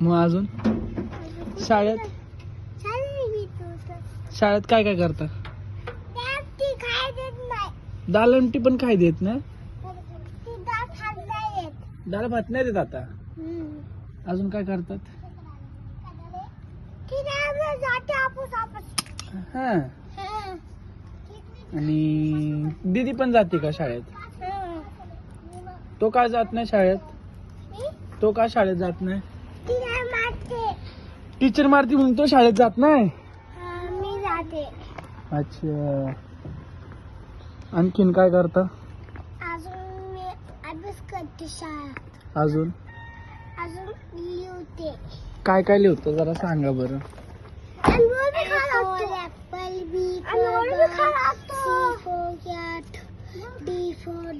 मग अजून शाळेत शाळेत काय काय करता? दालमटी पण काय देत नाही? डाळ भात नाही देत आता. अजून काय करतात? हा. आणि दीदी पण जाते का शाळेत? तो का जात नाही शाळेत? तो का शाळेत जात नाही? टीचर मारती म्हणून तो शाळेत जात नाही? मी जाते. अच्छा. आणखीन काय करता? अजून मी अभ्यास करते शाळेत. अजून अजून लिहिते. काय काय लिहितो जरा सांगा बरं. Apple B for C for cat D for